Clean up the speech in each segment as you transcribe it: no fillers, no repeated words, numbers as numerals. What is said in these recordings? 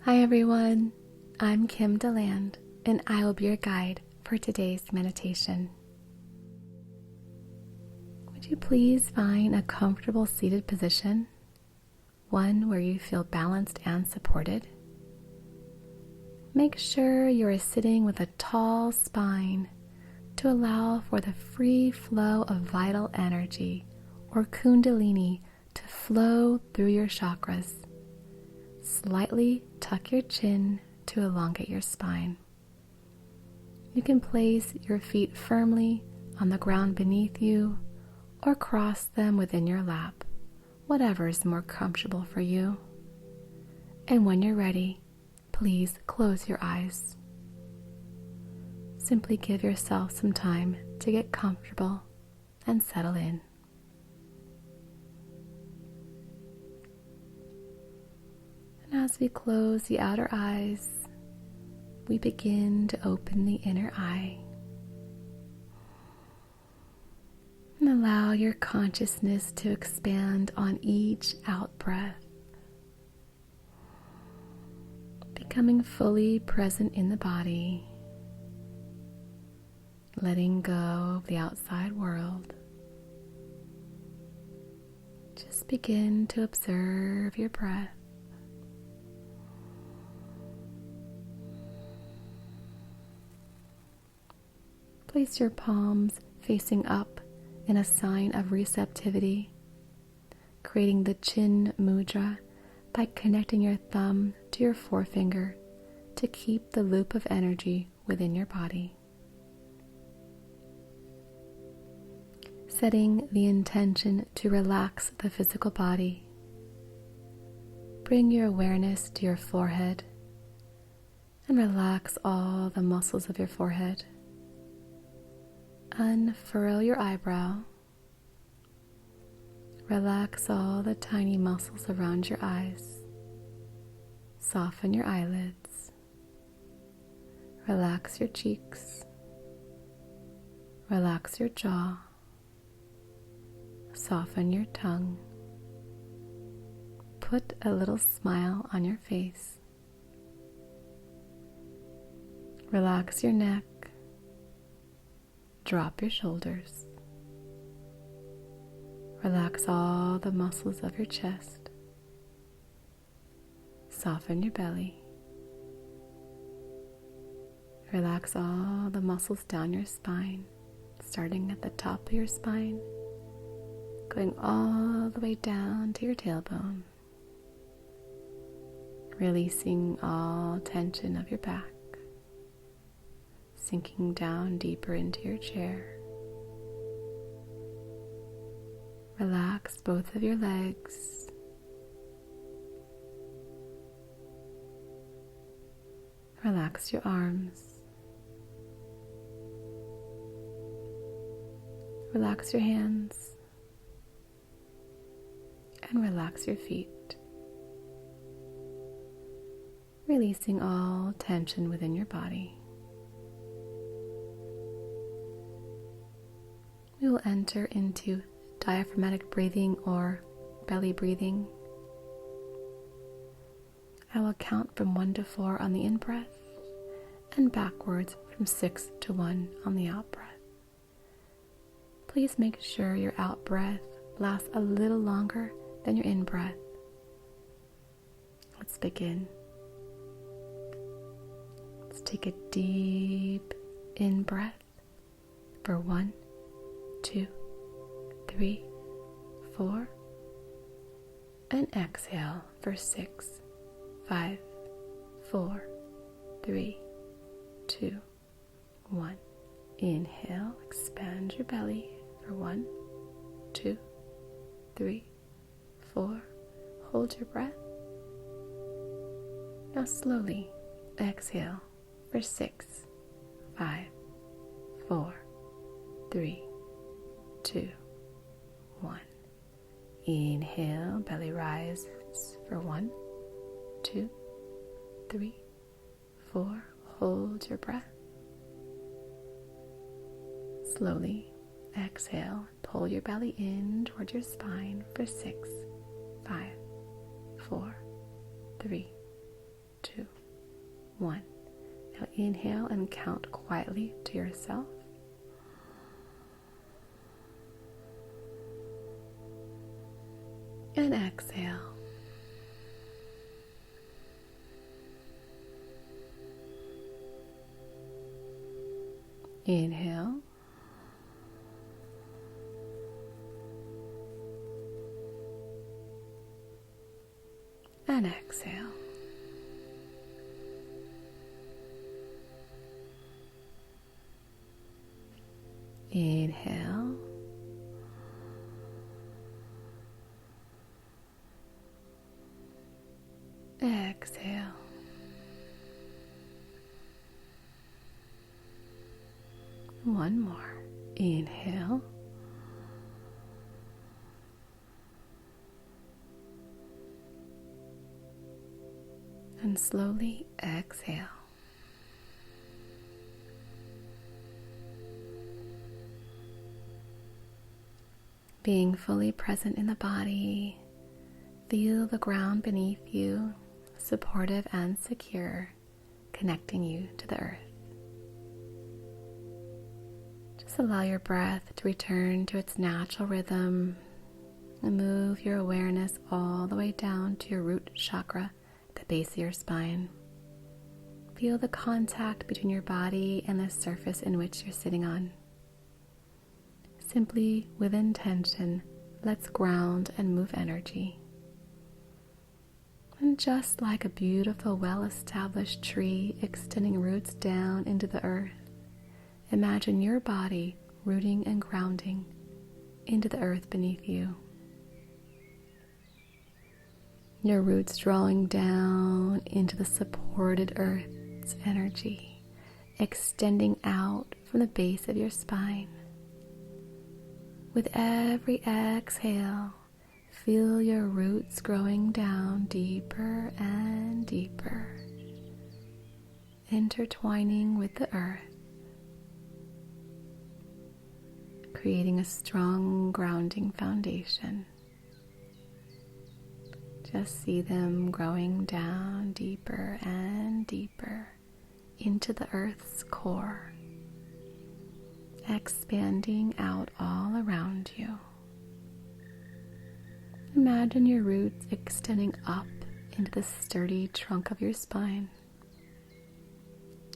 Hi everyone, I'm Kim DeLand, and I will be your guide for today's meditation. Would you please find a comfortable seated position, one where you feel balanced and supported? Make sure you are sitting with a tall spine to allow for the free flow of vital energy, or kundalini, to flow through your chakras. Slightly tuck your chin to elongate your spine. You can place your feet firmly on the ground beneath you or cross them within your lap, whatever is more comfortable for you. And when you're ready, please close your eyes. Simply give yourself some time to get comfortable and settle in. As we close the outer eyes, we begin to open the inner eye. And allow your consciousness to expand on each out-breath, becoming fully present in the body, letting go of the outside world. Just begin to observe your breath. Place your palms facing up in a sign of receptivity, creating the chin mudra by connecting your thumb to your forefinger to keep the loop of energy within your body. Setting the intention to relax the physical body, bring your awareness to your forehead and relax all the muscles of your forehead. Unfurl your eyebrow. Relax all the tiny muscles around your eyes. Soften your eyelids. Relax your cheeks. Relax your jaw. Soften your tongue. Put a little smile on your face. Relax your neck. Drop your shoulders. Relax all the muscles of your chest. Soften your belly. Relax all the muscles down your spine, starting at the top of your spine, going all the way down to your tailbone. Releasing all tension of your back. Sinking down deeper into your chair. Relax both of your legs. Relax your arms. Relax your hands. And relax your feet. Releasing all tension within your body. We will enter into diaphragmatic breathing or belly breathing. I will count from 1 to 4 on the in-breath and backwards from 6 to 1 on the out-breath. Please make sure your out-breath lasts a little longer than your in-breath. Let's begin. Let's take a deep in-breath for 1, 2, 3, 4, and exhale for 6, 5, 4, 3, 2, 1. Inhale, expand your belly for 1, 2, 3, 4. Hold your breath. Now slowly exhale for 6, 5, 4, 3, 2, 1. Inhale, belly rises for 1, 2, 3, 4. Hold your breath. Slowly exhale, pull your belly in toward your spine for 6, 5, 4, 3, 2, 1. Now inhale and count quietly to yourself. And exhale. Inhale. And exhale. Inhale. Exhale. One more. Inhale. And slowly exhale. Being fully present in the body, feel the ground beneath you, supportive and secure, connecting you to the earth. Just allow your breath to return to its natural rhythm and move your awareness all the way down to your root chakra, the base of your spine. Feel the contact between your body and the surface in which you're sitting on. Simply, with intention, let's ground and move energy. And just like a beautiful, well-established tree extending roots down into the earth, imagine your body rooting and grounding into the earth beneath you. Your roots drawing down into the supported earth's energy, extending out from the base of your spine. With every exhale, feel your roots growing down deeper and deeper, intertwining with the earth, creating a strong grounding foundation. Just see them growing down deeper and deeper into the earth's core, expanding out all around you. Imagine your roots extending up into the sturdy trunk of your spine,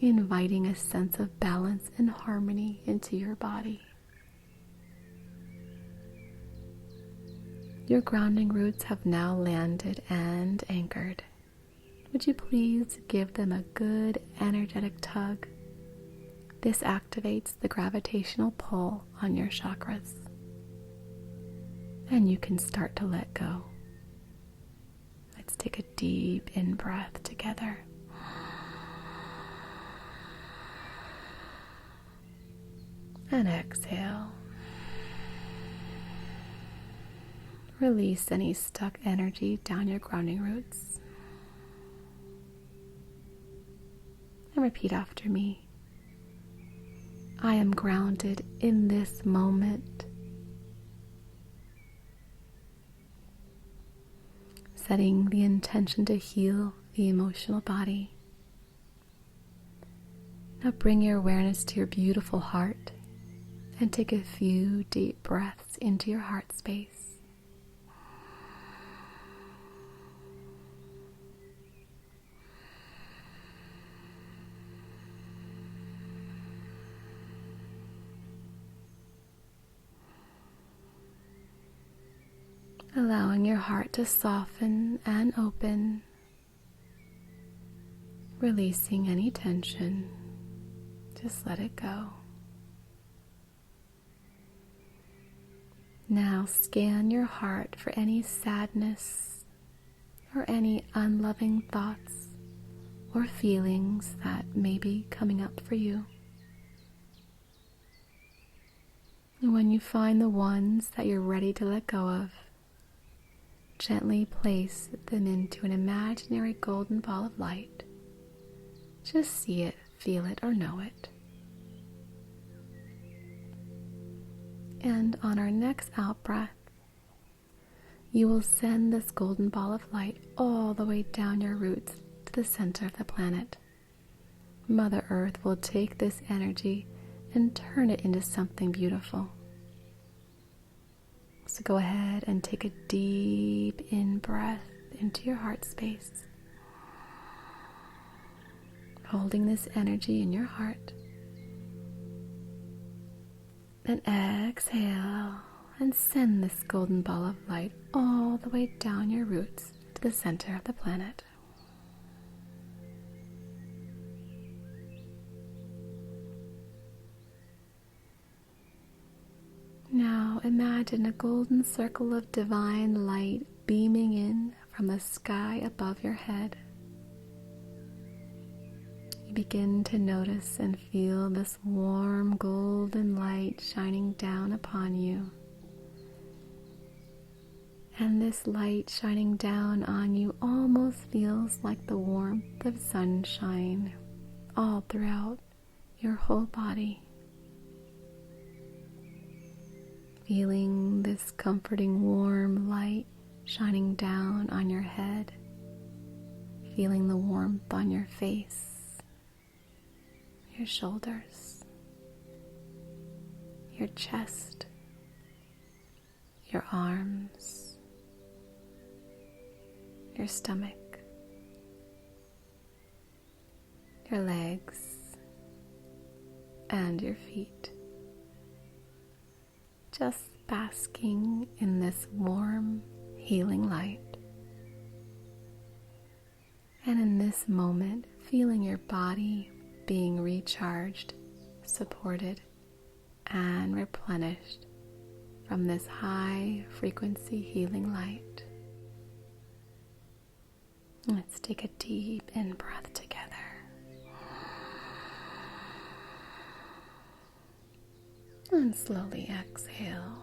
inviting a sense of balance and harmony into your body. Your grounding roots have now landed and anchored. Would you please give them a good energetic tug? This activates the gravitational pull on your chakras. And you can start to let go. Let's take a deep in-breath together. And exhale. Release any stuck energy down your grounding roots. And repeat after me. I am grounded in this moment. Setting the intention to heal the emotional body. Now bring your awareness to your beautiful heart and take a few deep breaths into your heart space. Allowing your heart to soften and open, releasing any tension. Just let it go. Now scan your heart for any sadness or any unloving thoughts or feelings that may be coming up for you. And when you find the ones that you're ready to let go of, gently place them into an imaginary golden ball of light. Just see it, feel it, or know it. And on our next out-breath, you will send this golden ball of light all the way down your roots to the center of the planet. Mother Earth will take this energy and turn it into something beautiful. So go ahead and take a deep in-breath into your heart space, holding this energy in your heart. Then exhale and send this golden ball of light all the way down your roots to the center of the planet. Now imagine a golden circle of divine light beaming in from the sky above your head. You begin to notice and feel this warm golden light shining down upon you. And this light shining down on you almost feels like the warmth of sunshine all throughout your whole body. Feeling this comforting warm light shining down on your head, feeling the warmth on your face, your shoulders, your chest, your arms, your stomach, your legs, and your feet. Just basking in this warm, healing light. And in this moment, feeling your body being recharged, supported, and replenished from this high frequency healing light. Let's take a deep in-breath together. And slowly exhale.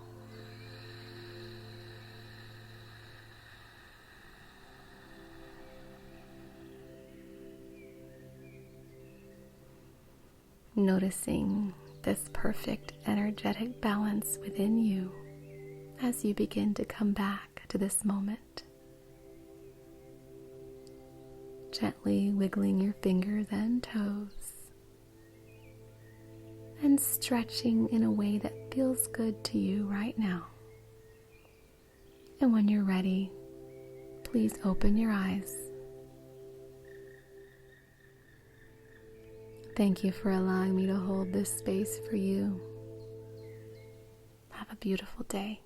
Noticing this perfect energetic balance within you as you begin to come back to this moment. Gently wiggling your fingers and toes, and stretching in a way that feels good to you right now. And when you're ready, please open your eyes. Thank you for allowing me to hold this space for you. Have a beautiful day.